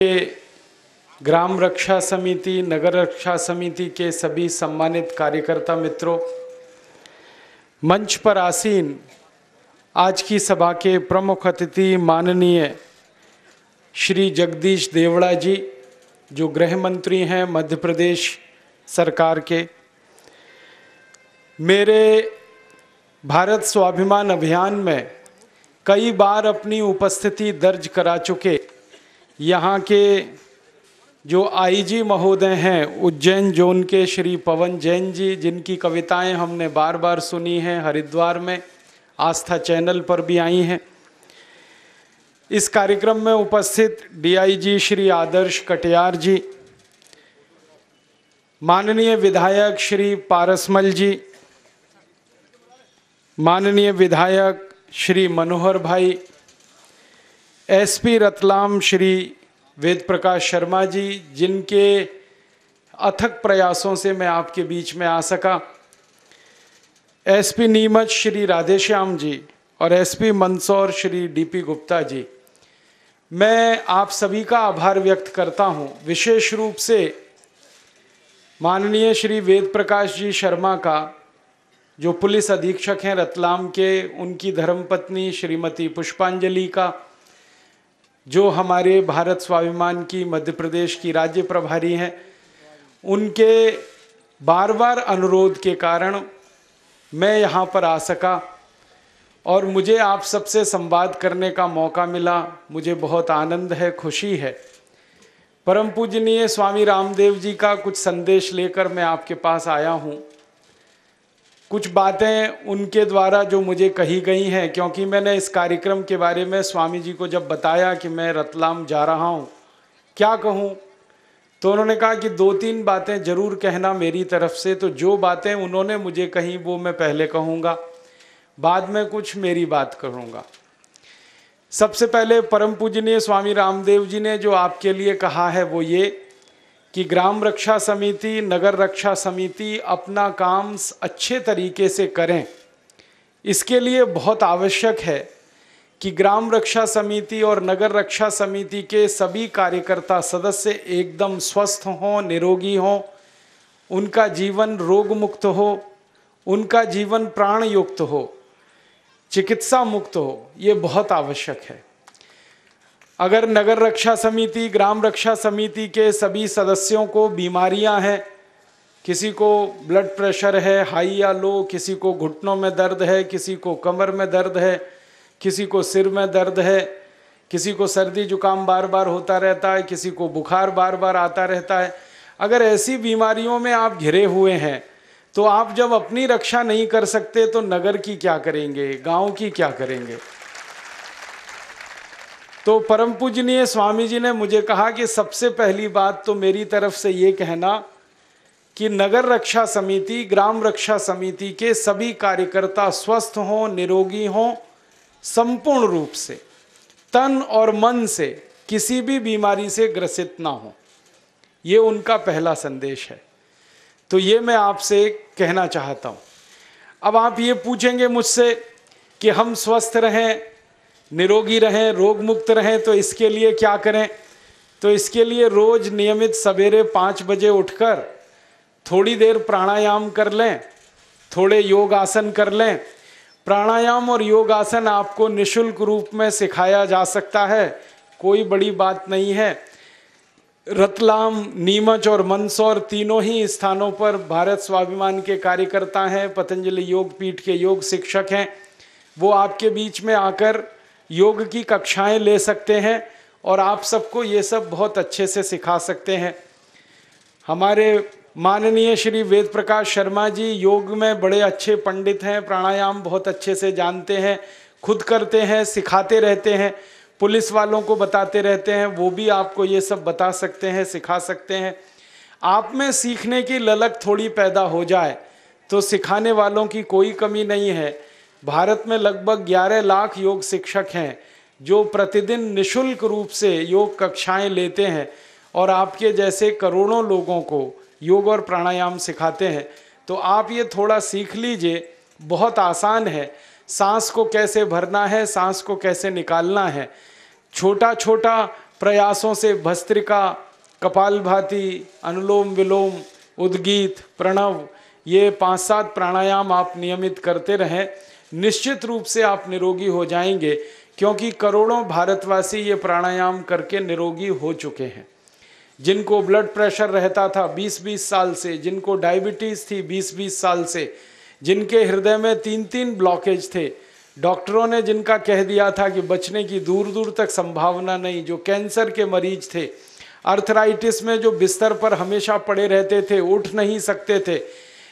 ग्राम रक्षा समिति, नगर रक्षा समिति के सभी सम्मानित कार्यकर्ता मित्रों, मंच पर आसीन आज की सभा के प्रमुख अतिथि माननीय श्री जगदीश देवड़ा जी, जो गृह मंत्री हैं मध्य प्रदेश सरकार के, मेरे भारत स्वाभिमान अभियान में कई बार अपनी उपस्थिति दर्ज करा चुके यहाँ के जो आईजी महोदय हैं उज्जैन जोन के श्री पवन जैन जी, जिनकी कविताएं हमने बार बार सुनी हैं, हरिद्वार में आस्था चैनल पर भी आई हैं। इस कार्यक्रम में उपस्थित डीआईजी श्री आदर्श कटियार जी, माननीय विधायक श्री पारसमल जी, माननीय विधायक श्री मनोहर भाई, एसपी रतलाम श्री वेद प्रकाश शर्मा जी, जिनके अथक प्रयासों से मैं आपके बीच में आ सका, एसपी नीमच श्री राधेश्याम जी और एसपी मंदसौर श्री डीपी गुप्ता जी, मैं आप सभी का आभार व्यक्त करता हूं। विशेष रूप से माननीय श्री वेद प्रकाश जी शर्मा का, जो पुलिस अधीक्षक हैं रतलाम के, उनकी धर्मपत्नी श्रीमती पुष्पांजलि का, जो हमारे भारत स्वाभिमान की मध्य प्रदेश की राज्य प्रभारी हैं, उनके बार बार अनुरोध के कारण मैं यहाँ पर आ सका और मुझे आप सबसे संवाद करने का मौका मिला। मुझे बहुत आनंद है, खुशी है। परम पूजनीय स्वामी रामदेव जी का कुछ संदेश लेकर मैं आपके पास आया हूँ। कुछ बातें उनके द्वारा जो मुझे कही गई हैं, क्योंकि मैंने इस कार्यक्रम के बारे में स्वामी जी को जब बताया कि मैं रतलाम जा रहा हूँ, क्या कहूँ, तो उन्होंने कहा कि 2-3 बातें ज़रूर कहना मेरी तरफ से। तो जो बातें उन्होंने मुझे कही वो मैं पहले कहूँगा, बाद में कुछ मेरी बात करूँगा। सबसे पहले परम पूजनीय स्वामी रामदेव जी ने जो आपके लिए कहा है वो ये कि ग्राम रक्षा समिति, नगर रक्षा समिति अपना काम अच्छे तरीके से करें। इसके लिए बहुत आवश्यक है कि ग्राम रक्षा समिति और नगर रक्षा समिति के सभी कार्यकर्ता सदस्य एकदम स्वस्थ हों, निरोगी हों, उनका जीवन रोग मुक्त हो, उनका जीवन प्राण युक्त हो, चिकित्सा मुक्त हो। ये बहुत आवश्यक है। अगर नगर रक्षा समिति, ग्राम रक्षा समिति के सभी सदस्यों को बीमारियां हैं, किसी को ब्लड प्रेशर है हाई या लो, किसी को घुटनों में दर्द है, किसी को कमर में दर्द है, किसी को सिर में दर्द है, किसी को सर्दी जुकाम बार बार होता रहता है, किसी को बुखार बार बार आता रहता है, अगर ऐसी बीमारियों में आप घिरे हुए हैं तो आप जब अपनी रक्षा नहीं कर सकते तो नगर की क्या करेंगे, गाँव की क्या करेंगे। तो परम पूजनीय स्वामी जी ने मुझे कहा कि सबसे पहली बात तो मेरी तरफ से ये कहना कि नगर रक्षा समिति, ग्राम रक्षा समिति के सभी कार्यकर्ता स्वस्थ हों, निरोगी हों, संपूर्ण रूप से तन और मन से किसी भी बीमारी से ग्रसित ना हो। ये उनका पहला संदेश है। तो ये मैं आपसे कहना चाहता हूँ। अब आप ये पूछेंगे मुझसे कि हम स्वस्थ रहें, निरोगी रहें, रोग मुक्त रहें, तो इसके लिए क्या करें। तो इसके लिए रोज नियमित सवेरे 5 बजे उठकर थोड़ी देर प्राणायाम कर लें, थोड़े योग आसन कर लें। प्राणायाम और योग आसन आपको निःशुल्क रूप में सिखाया जा सकता है, कोई बड़ी बात नहीं है। रतलाम, नीमच और मंदसौर तीनों ही स्थानों पर भारत स्वाभिमान के कार्यकर्ता हैं, पतंजलि योग पीठ के योग शिक्षक हैं। वो आपके बीच में आकर योग की कक्षाएं ले सकते हैं और आप सबको ये सब बहुत अच्छे से सिखा सकते हैं। हमारे माननीय श्री वेद प्रकाश शर्मा जी योग में बड़े अच्छे पंडित हैं, प्राणायाम बहुत अच्छे से जानते हैं, खुद करते हैं, सिखाते रहते हैं, पुलिस वालों को बताते रहते हैं, वो भी आपको ये सब बता सकते हैं, सिखा सकते हैं। आप में सीखने की ललक थोड़ी पैदा हो जाए तो सिखाने वालों की कोई कमी नहीं है। भारत में लगभग 11 लाख योग शिक्षक हैं जो प्रतिदिन निःशुल्क रूप से योग कक्षाएं लेते हैं और आपके जैसे करोड़ों लोगों को योग और प्राणायाम सिखाते हैं। तो आप ये थोड़ा सीख लीजिए, बहुत आसान है। सांस को कैसे भरना है, सांस को कैसे निकालना है, छोटा छोटा प्रयासों से भस्त्रिका, कपालभाति, अनुलोम विलोम, उद्गीत, प्रणव, ये 5-7 प्राणायाम आप नियमित करते रहें, निश्चित रूप से आप निरोगी हो जाएंगे, क्योंकि करोड़ों भारतवासी ये प्राणायाम करके निरोगी हो चुके हैं। जिनको ब्लड प्रेशर रहता था 20-20 साल से, जिनको डायबिटीज़ थी 20-20 साल से, जिनके हृदय में 3-3 ब्लॉकेज थे, डॉक्टरों ने जिनका कह दिया था कि बचने की दूर दूर तक संभावना नहीं, जो कैंसर के मरीज थे, आर्थराइटिस में जो बिस्तर पर हमेशा पड़े रहते थे, उठ नहीं सकते थे,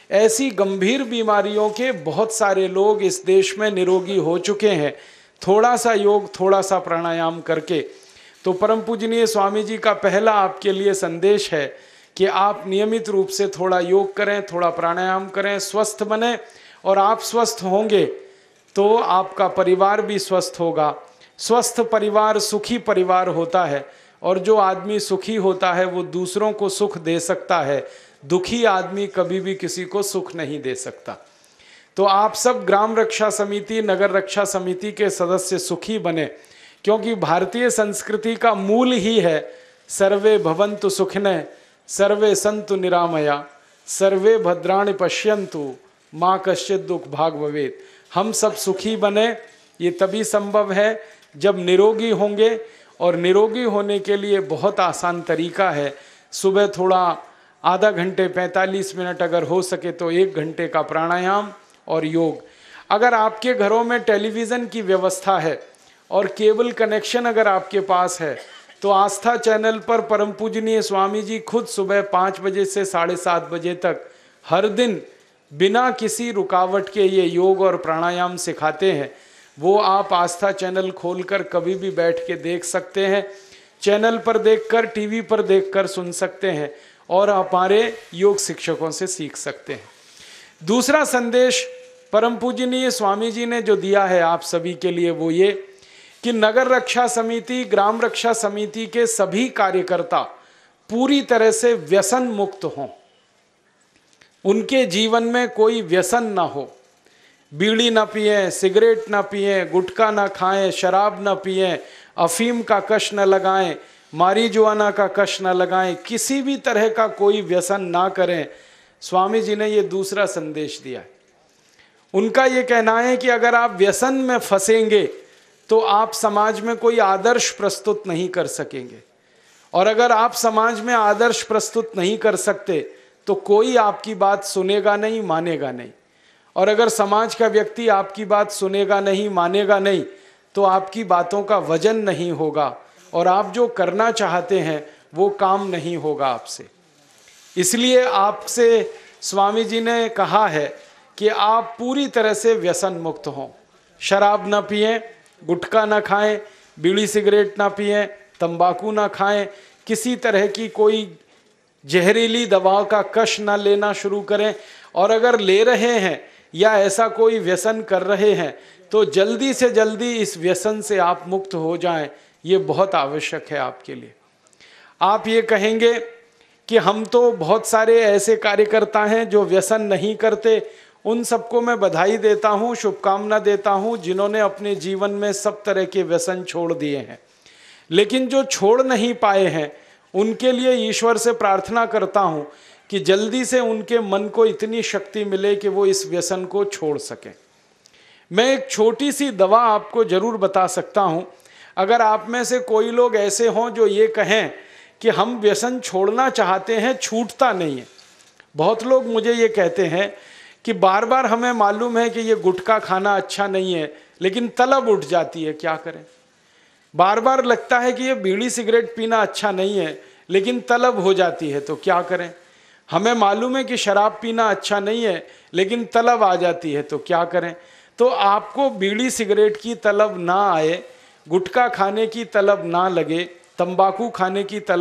ऐसी गंभीर बीमारियों के बहुत सारे लोग इस देश में निरोगी हो चुके हैं, थोड़ा सा योग, थोड़ा सा प्राणायाम करके। तो परम पूजनीय स्वामी जी का पहला आपके लिए संदेश है कि आप नियमित रूप से थोड़ा योग करें, थोड़ा प्राणायाम करें, स्वस्थ बने, और आप स्वस्थ होंगे तो आपका परिवार भी स्वस्थ होगा। स्वस्थ परिवार सुखी परिवार होता है, और जो आदमी सुखी होता है वो दूसरों को सुख दे सकता है। दुखी आदमी कभी भी किसी को सुख नहीं दे सकता। तो आप सब ग्राम रक्षा समिति, नगर रक्षा समिति के सदस्य सुखी बने, क्योंकि भारतीय संस्कृति का मूल ही है सर्वे भवन्तु सुखिनः, सर्वे सन्तु निरामया, सर्वे भद्राणि पश्यन्तु, माँ कश्चित् दुख भाग भवेत्। हम सब सुखी बने, ये तभी संभव है जब निरोगी होंगे, और निरोगी होने के लिए बहुत आसान तरीका है। सुबह थोड़ा आधा घंटे 45 मिनट, अगर हो सके तो 1 घंटे का प्राणायाम और योग। अगर आपके घरों में टेलीविज़न की व्यवस्था है और केबल कनेक्शन अगर आपके पास है, तो आस्था चैनल पर परम पूजनीय स्वामी जी खुद सुबह 5 बजे से 7:30 बजे तक हर दिन बिना किसी रुकावट के ये योग और प्राणायाम सिखाते हैं। वो आप आस्था चैनल खोलकर कभी भी बैठ के देख सकते हैं, चैनल पर देखकर, टीवी पर देखकर सुन सकते हैं, और हमारे योग शिक्षकों से सीख सकते हैं। दूसरा संदेश परम पूजनीय स्वामी जी ने जो दिया है आप सभी के लिए, वो ये कि नगर रक्षा समिति, ग्राम रक्षा समिति के सभी कार्यकर्ता पूरी तरह से व्यसन मुक्त हों, उनके जीवन में कोई व्यसन ना हो। बीड़ी ना पिएं, सिगरेट ना पिएं, गुटखा ना खाएं, शराब ना पिएं, अफीम का कश न लगाएं, मारीजुआना का कश न लगाएं, किसी भी तरह का कोई व्यसन ना करें। स्वामी जी ने ये दूसरा संदेश दिया है। उनका ये कहना है कि अगर आप व्यसन में फंसेंगे तो आप समाज में कोई आदर्श प्रस्तुत नहीं कर सकेंगे, और अगर आप समाज में आदर्श प्रस्तुत नहीं कर सकते तो कोई आपकी बात सुनेगा नहीं, मानेगा नहीं। और अगर समाज का व्यक्ति आपकी बात सुनेगा नहीं, मानेगा नहीं, तो आपकी बातों का वजन नहीं होगा, और आप जो करना चाहते हैं वो काम नहीं होगा आपसे। इसलिए आपसे स्वामी जी ने कहा है कि आप पूरी तरह से व्यसन मुक्त हों। शराब ना पिएं, गुटखा ना खाएं, बीड़ी सिगरेट ना पिएं, तंबाकू ना खाएं, किसी तरह की कोई जहरीली दवाओं का कश ना लेना शुरू करें, और अगर ले रहे हैं या ऐसा कोई व्यसन कर रहे हैं तो जल्दी से जल्दी इस व्यसन से आप मुक्त हो जाएं। ये बहुत आवश्यक है आपके लिए। आप ये कहेंगे कि हम तो बहुत सारे ऐसे कार्यकर्ता हैं जो व्यसन नहीं करते, उन सबको मैं बधाई देता हूँ, शुभकामना देता हूँ जिन्होंने अपने जीवन में सब तरह के व्यसन छोड़ दिए हैं। लेकिन जो छोड़ नहीं पाए हैं उनके लिए ईश्वर से प्रार्थना करता हूँ कि जल्दी से उनके मन को इतनी शक्ति मिले कि वो इस व्यसन को छोड़ सकें। मैं एक छोटी सी दवा आपको जरूर बता सकता हूँ। अगर आप में से कोई लोग ऐसे हों जो ये कहें कि हम व्यसन छोड़ना चाहते हैं, छूटता नहीं है। बहुत लोग मुझे ये कहते हैं कि बार बार हमें मालूम है कि ये गुटखा खाना अच्छा नहीं है, लेकिन तलब उठ जाती है, क्या करें। बार बार लगता है कि ये बीड़ी सिगरेट पीना अच्छा नहीं है, लेकिन तलब हो जाती है, तो क्या करें। हमें मालूम है कि शराब पीना अच्छा नहीं है, लेकिन तलब आ जाती है, तो क्या करें। तो आपको बीड़ी सिगरेट की तलब ना आए, गुटखा खाने की तलब ना लगे, तंबाकू खाने की तलब